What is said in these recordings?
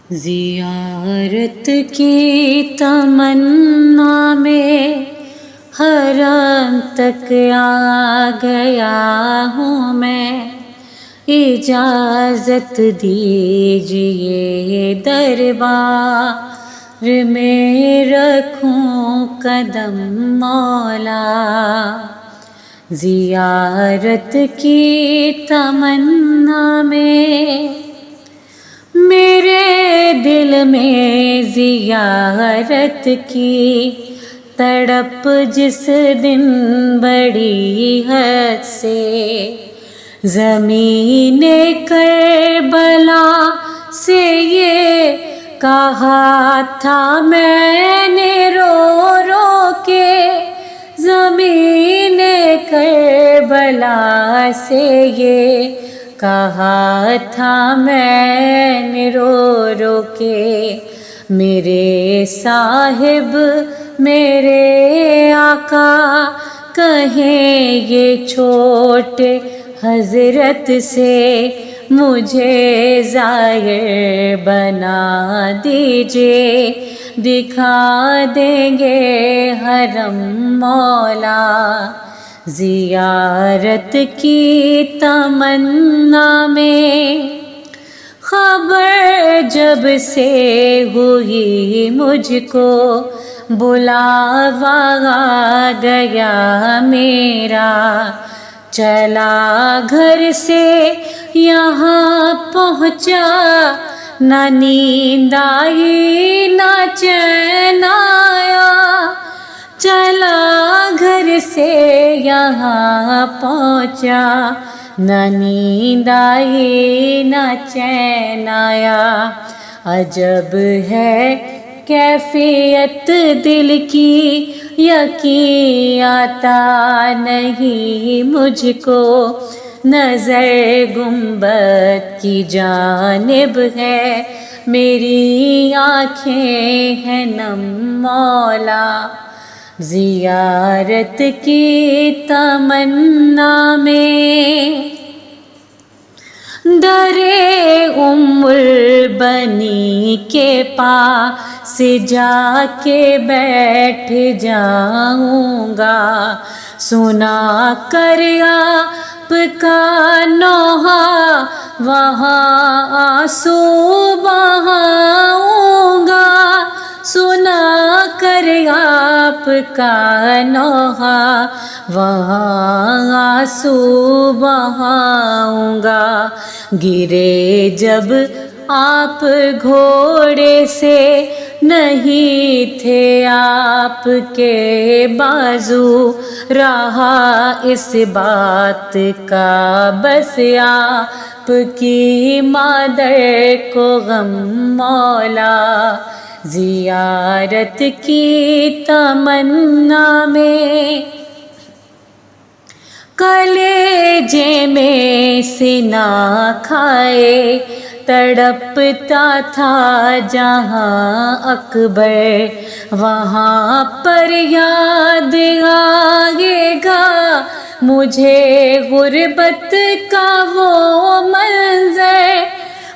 زیارت کی تمنا میں حرم تک آ گیا ہوں میں، اجازت دیجیے دربار میں رکھوں قدم مولا۔ زیارت کی تمنا میں میرے دل میں زیارت کی تڑپ جس دن بڑی حد سے، زمین کربلا سے یہ کہا تھا میں نے رو رو کے، زمین کربلا سے یہ کہا تھا میں نے رو رو کے، میرے صاحب میرے آقا کہیں یہ چھوٹے حضرت سے مجھے زائر بنا دیجیے، دکھا دیں گے حرم مولا۔ زیارت کی تمنا میں خبر جب سے ہوئی مجھ کو، بلاوا آ گیا میرا، چلا گھر سے یہاں پہنچا، نہ نیند آئی نہ چین آیا، چلا گھر سے یہاں پہنچا، نہ نیند آئی نہ چین آیا۔ عجب ہے کیفیت دل کی، یقین آتا نہیں مجھ کو، نظر گنبد کی جانب ہے، میری آنکھیں ہیں نم مولا۔ زیارت کی تمنا میں درے ام البنی کے پاس جا کے بیٹھ جاؤں گا، سنا کر آپ کا نوحہ وہاں آنسو بہاؤں گا، سنا کر آپ کا نوحہ وہاں آنسو بہاؤں گا۔ گرے جب آپ گھوڑے سے نہیں تھے آپ کے بازو، رہا اس بات کا بس آپ کی مادر کو غم مولا۔ زیارت کی تمنا میں کلیجے میں سینہ کھائے تڑپتا تھا جہاں اکبر، وہاں پر یاد آئے گا مجھے غربت کا وہ منظر،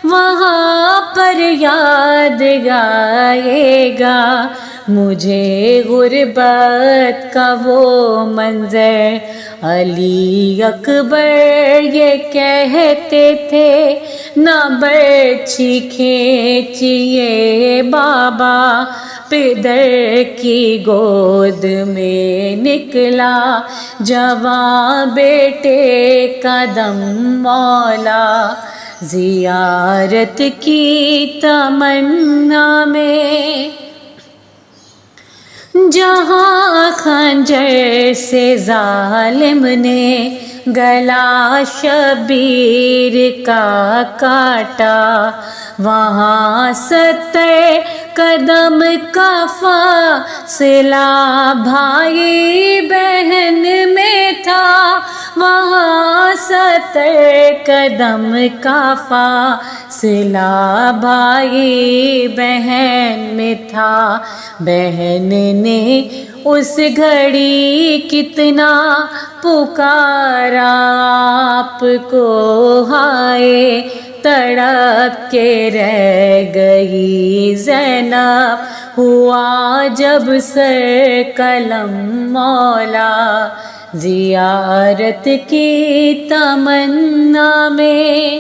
وہاں پر یاد آئے گا مجھے غربت کا وہ منظر۔ علی اکبر یہ کہتے تھے نہ برچھی کھینچیے بابا، پدر کی گود میں نکلا جوان بیٹے کا دم مولا۔ زیارت کی تمنا میں جہاں خنجر سے ظالم نے گلا شبیر کا کاٹا، وہاں 70 قدم کا فاصلہ بھائی بہن میں تھا، وہاں 70 قدم کا فاصلہ بھائی بہن میں تھا۔ بہن نے اس گھڑی کتنا پکارا آپ کو، ہائے تڑپ کے رہ گئی زینب، ہوا جب سر قلم مولا زیارت کی تمنا میں،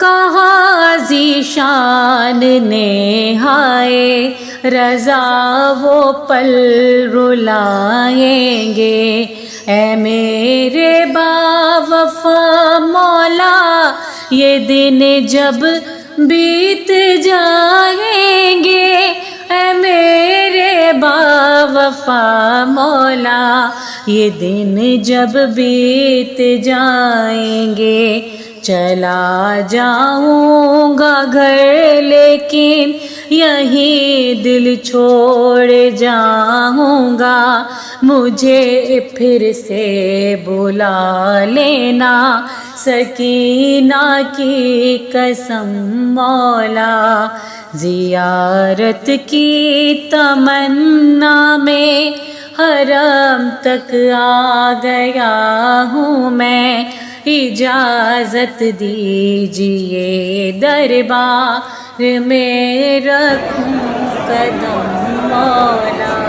کہا ذیشان نے ہائے رضا وہ پل رلائیں گے، اے میرے باوفا مولا یہ دن جب بیت جائیں گے، اے میرے باوفا مولا یہ دن جب بیت جائیں گے، چلا جاؤں گا گھر لیکن یہیں دل چھوڑ جاؤں گا، مجھے پھر سے بلا لینا سکینہ کی قسم مولا، زیارت کی تمنا میں حرم تک آ گیا ہوں میں، اجازت دیجیے دربار میں رکھوں قدم مولا۔